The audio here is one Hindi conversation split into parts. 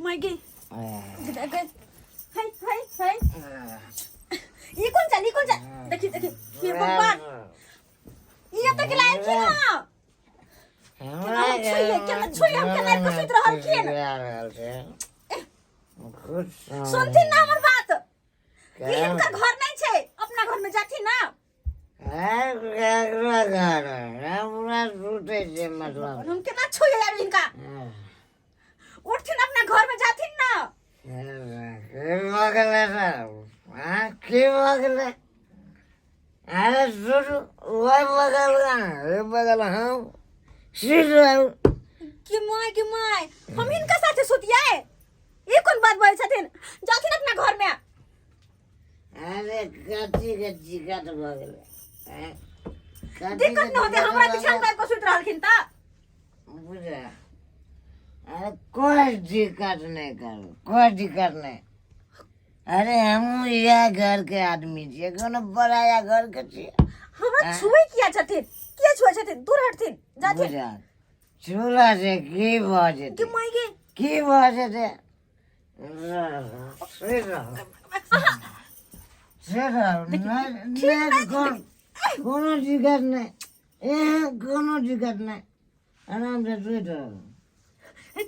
मागे ये कौन सा देखिए ये भगवान ये तो खिलाए की ना क्या छुई हम के नहीं कुछ रहल की सुनती ना हमर बात ये इनका घर नहीं छे अपना घर में जाती ना हम के ना छुई यार इनका उठती ना अपना घर में जाती ना अरे बगल हम कि माय हम इनका साथे सुतिया है ये कौन बात बोल छथिन जाथिन अपना घर में अरे कच्ची कट बगल दिक्कत न होते हमरा बिछान पर को सुत रहलखिन ता बुझा अरे कोई दिक्कत नहीं नहीं अरे हम यह घर के आदमी छे कोनो बड़ा या घर के छे हमरा छुए किया छथिन किया छुए छथिन दूर हटथिन जाथिन बुझा चूल्हा से की बाजे कि मायगे की बाजे थे कोनो दिक्कत नहीं आराम से सुत रहो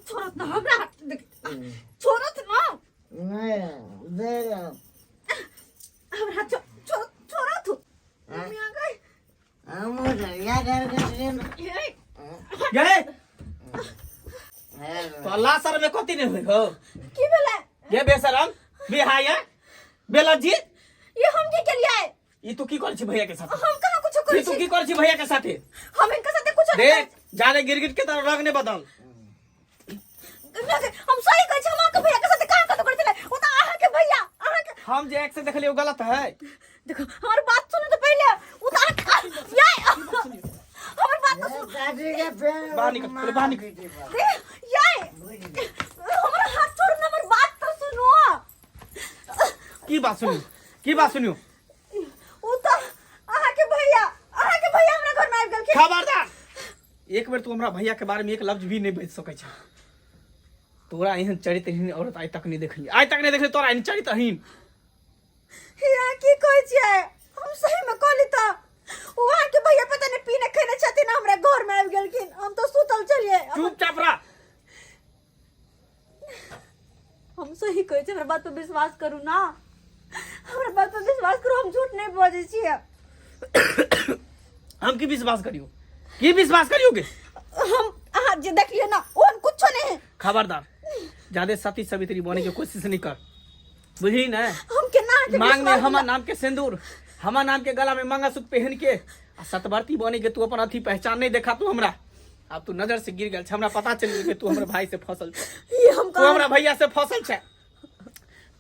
छोड़त ना हमरा छोड़त ना नहीं देगा हमरा छोड़त मम्मी आ गई हम या घर के गए तो अल्लाह सर में कथी नहीं हुई हो की भेले ये बेशरम बेहाया बेलज्जी ये हम के लिए आए ये तू की कर छी भैया के साथ हम कहां कुछ ये करै तू की कर छी भैया के साथ हम इनका साथे कुछ देख जाने गिरगिट के तरह रंग ने बदल हम सही कहै छी हम के भैया के साथे कहां कतो करथिले ओ त आहा के भैया आहा के हम जे एक से देखलिए वो गलत है देखो हमार बात सुनो तो पहले ओ त ये हमर बात तो सुन दादी के पेड़ बाहर निकल ये हमरा हाथ छोड़ ना हमर बात तो सुनो की बात सुनियो ओ त आहा के भैया हमरा घर में आबि गेल खबरदार एक बेर तू हमरा भैया के बारे में एक लफ्ज भी नहीं बज सकै छ तोरा एहन चरित्रहीन औरत आज तक नहीं देखली तोरा एहन चरित्रहीन या की कहै छियै हम सही में कहली त वहां के भैया पता नहीं पीने खाने छथिन हमरा घर में आबि गेलखिन हम तो सुतल छलिए चुपचाप रह हम सही कहै छी हमरा बात पर विश्वास करू ना हमरा बात पर विश्वास करू हम झूठ नहीं बजै छियै हम की विश्वास करियोगे हम अहाँ जे देखलिए ना ओहन कुछ नहीं खबरदार ज्यादा सती सवित्री बने की कोशिश नहीं कर बुझली ना हम के ना के मांग में हमार नाम के सिंदूर हमार नाम के गला में मंगलसूत्र पहन के आ सतवर्ती बने के तू अपन अथी पहचान नहीं देखा तू हमरा अब तू नजर से गिर गेल हमरा पता चल गेल कि तू हमरा भाई से फसल छ ये हम तू हमरा भैया से फसल छ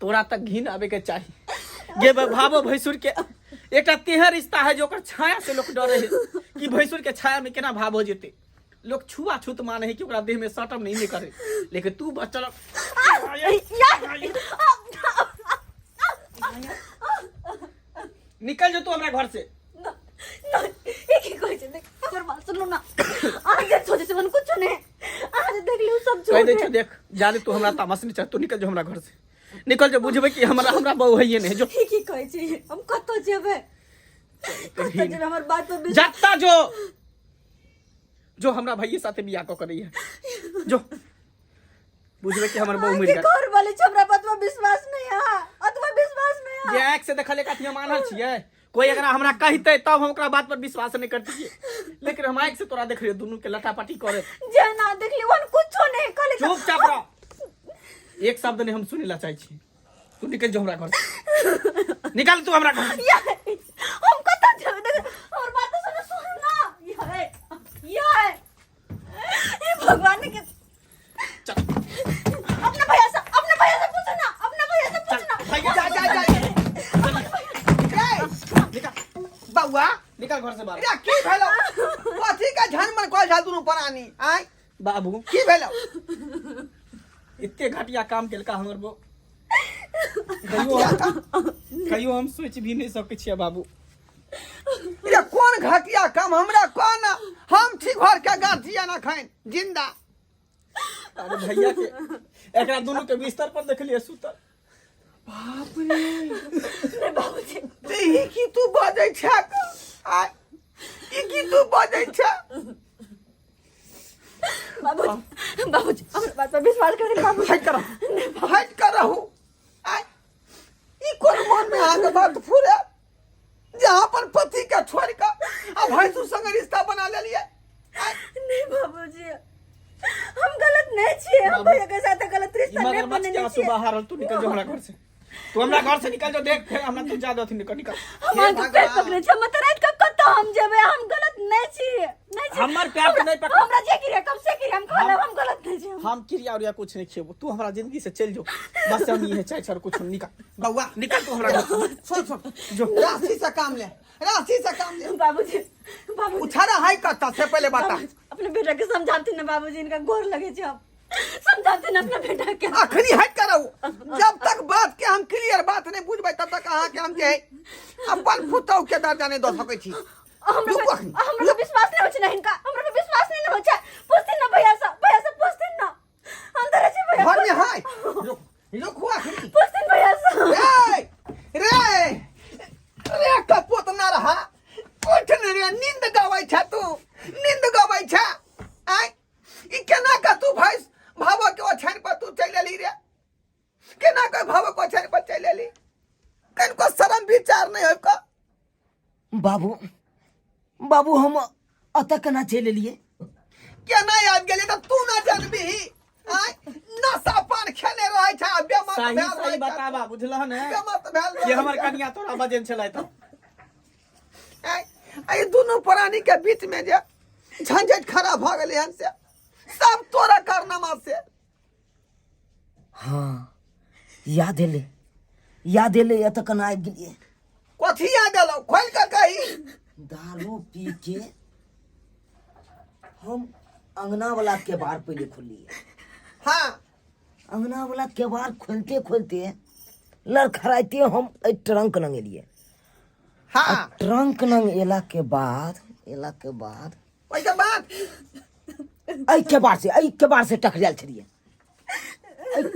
तोरा तक घिन आवे के चाहिए ये भावो भैंसुर के एकटा तेहर रिश्ता है जो ओकर छाया से लोग डरे है कि भैंसुर के छाया में केना भाव हो जेते लोग छुआछूत माने है कि ओकरा देह में सटम नहीं करे लेकिन तू बचल निकल जो तू हमरा घर से एक ही कहै छै देख हमर बात सुन लो ना आज जे सोचे से मन कुछ नहीं आज देख लियो सब कह दे छ देख जाने तू हमरा तामस नहीं छ तू निकल जो हमरा घर से निकल जो बुझबे कि हमरा बहू है नहीं जो की कहै छै हम कतो जेबे हमर बात पर जाता जो हमरा भैया साथे बियाह क करई है जो बुझबे कि हमर बहू मर गेल घर वाले हमरा बात पर विश्वास नहीं है अथवा विश्वास नहीं है ये एक से देखले कथि हम मानल छियै कोई अगर हमरा कहते तब हम ओकरा बात पर विश्वास नहीं करती लेकिन हम एक से तोरा देख रहियो दोनों के लटापटी करे जे ना देखली वन कुछो नहीं कहले चुपचाप रह एक शब्द नहीं हम सुनेला चाहै छी तू निकल जो हमरा घर से निकल तू हमरा घर हम कत जेबे और बात सुन ना ये भगवान के चल अपने भैया से पूछो ना निकल बउआ निकल घर से बाहर या की भेलो कथी का झन मन कोल झाल दुनु परानी आय बाबू की भेलो इत्ते घटिया काम केलका हमर बो कहियो हम सोच भी नहीं सकै छियै बाबू या कोन घटिया काम हमरा कौन हम ठीक घर के गांठिया ना खाएं जिंदा। अरे भैया के एकरा दोनों के बिस्तर पर देखलिए सुतल। बाप रे रे बाबूजी ते की तू बजै छ आ ई की तू बजै छ बाबूजी बाबूजी हमरा बात पर विश्वास कर दे बाबूजी। हट कर रहू आ ई कोन मन में आके बात फुरे जहां पर पति के छोड़ के अब भैंसू संग रिश्ता बना ले लिए। नहीं बाबूजी हम गलत नहीं छिए, हम भैया के साथ गलत रिश्ता नहीं मगरमच्छ बने के आंसू बहा रहल। तू निकल जो हमरा घर से, तू हमरा घर से निकल जो। देख फिर हमरा तू ज्यादा थी निकल। हम तो पेट पकड़े छ मत रात का कत्ता हम जेबे, हम गलत नहीं छिए नहीं छिए। हमर प्यार के नहीं पकड़। हमरा जे गिरे कब से गिरे हम खा लेब, हम गलत नहीं छिए। हम क्रिया और कुछ नहीं खेबो, तू हमरा जिंदगी से चल जो बस। हम ये चाहे सर कुछ निकल बउआ निकल तू हमरा घर से। सुन जो राशि से काम ले, राशि से काम ले। बाबूजी बाबूजी उछारा हाई करता से पहले बता अपने बेटा के समझाते ना बाबूजी, इनका गोर लगे छ हम समझाते ना अपना बेटा के। आखिरी हट कर रहू जब तक बात के हम क्लियर बात नहीं बुझबै तब तक अहाँ के हम के अपन पुतौ के दर्जा नहीं दो सकै छी। हमरा विश्वास नहीं होछ ना इनका, हमरा पे विश्वास नहीं होछ। पूछते ना भैया से पूछते ना अंदर छै भैया घर में हाय रुक हुआ आखिरी पूछते भैया से। रे रे कपोत ना रहा उठ न रे नींद गवाई छ तू नींद गवाई छ आय ई केना का तू भैंस भावो के ओछान पर तू चल ली रे केना का भावो को ओछान पर चल ली कन को शर्म विचार नहीं होय का। बाबू बाबू हम अत केना चलि लिए? केना आबि गेली त तू ना जानबी आय नशा पान खेले रहै छ बेमत सही भेल सही बताबा बुझलह ने बेमत भेल ये हमर कन्या तोरा बजन छलै त आई दोनों प्राणी के बीच में जे झंझट खड़ा भ गेलै हन से सब तोरा कारनामा से। हाँ याद एले अत केना आबि गेलिए? कथी याद एलो खोल के कही। दारू पी के हम अंगना वाला केबाड़ पहले खोलिए। हाँ अंगना वाला केबाड़ खोलते खोलते लड़खड़ाते हम ट्रंक नंग एलिए। हाँ ट्रंक नंग एला के बाद ओइके बाद केबाड़ से टकराल छलिए।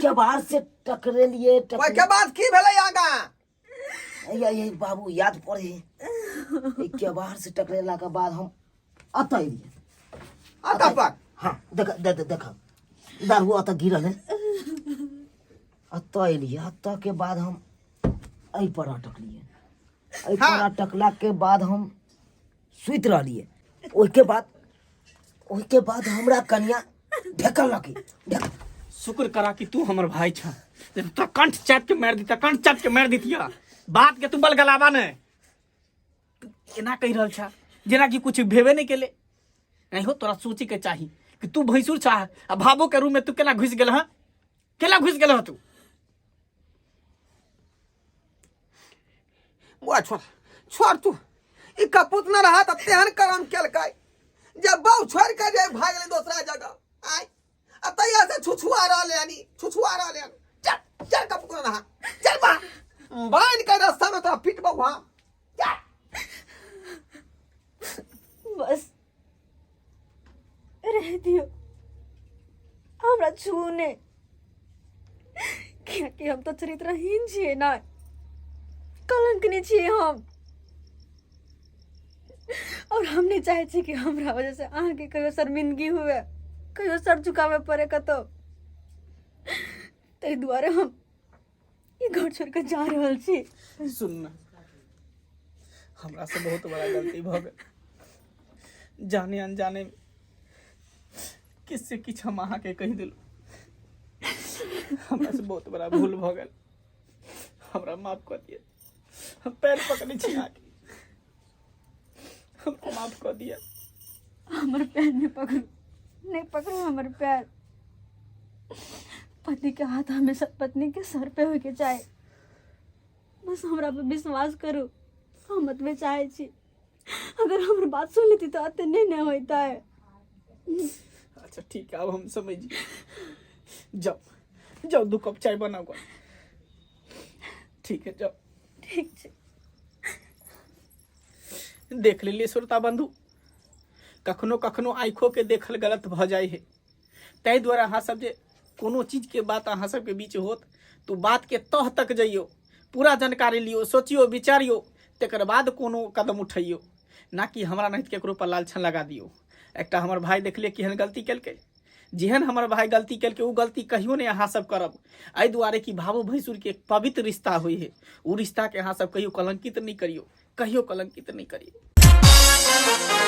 केबाड़ से टकरेलिए ओइके बाद की भेलै आगा? यही बाबू याद पड़े केबाड़ से टकरेला के बाद हम अत एलिए। आता पर हाँ देख दारू अत गिरल है। अत एलिए, अत के बाद हम एहि पर अटकलिए। एहि पर अटकला के बाद हम सुति रहलिए। ओहिके बाद हमरा कन्या ढेकल। शुक्र करा कि तू हमर भाई छ, तो कंठ चाप के मार दितिया बात के तू बलगलावा ने एना कहि रहल छ जेना कि कुछ भेबे नहीं केले। नहीं हो तोरा सोचे के चाही कि तू भैंसुर चाह आ भाबो के रूम में तू केना घुस गेल ह? केना घुस गेल ह तू? बुआ छोड़ तू ई कपूत न रहा त तेहन करम केलकै जब बहु छोड़ के जे भाग गेलै दूसरा जगह आय अतैया से छुछुआ रहले चल कपूत न रहा चल बाइन के रास्ता में तो पिट बहु। हाँ बस रह दियो हमरा छूने, क्योंकि हम तो चरित्रहीन छिए ना, कलंकनी छिए हम। और हम नहीं चाहे छी कि हमरा वजह से अहाँ के कहियो शर्मिंदगी हुए, कहियो सर झुकावे पड़े कतो। तै दुआरे हम ये घर छोड़ के जा रहल छी। सुन ना, हमरा से बहुत बड़ा गलती भ गेल। जाने अनजाने में किससे किछ हम अहाँ के कहि दिलू। हमरा से बहुत बड़ा भूल भ गेल, हमरा माफ कर दिए। हम पैर पकड़े छी अहाँ के, हमको माफ कर दिया। हमर पैर नहीं पकड़ो हमर पैर। पति के हाथ हमेशा पत्नी के सर पे होके चाहे। बस हमरा पे विश्वास करो, हम मत में चाहे छी। अगर हमर बात सुन लेती तो अते नहीं होता है। अच्छा ठीक है, अब हम समझ गए। जाओ 2 कप चाय बनाओ। ठीक है जाओ। ठीक है। देख लीजिए श्रोता बंधु, कखनो कखनो आँखों के देखल गलत भ जाए है। तै द्वारा अहाँ सब जे कोनो चीज के बात अहाँ सबके बीच होत तो बात के तह तक जइयो, पूरा जानकारी लियो, सोचियो, विचारियो, तकर बाद कोनो कदम उठैयो, ना कि हमरा नहीं केकरो पर लालछन लगा दियो। एकटा हमर भाई देखलिए केहन गलती केलकै, जेहन हमर भाई गलती केलकै उ गलती कहियो नहीं अहाँ सब करब। एहि दुआरे कि भावो भैंसुर के एक पवित्र रिश्ता होइ है, उ रिश्ता के अहाँ सब कहियो कलंकित नहीं करियो, कहियो कलंकित नहीं करियो।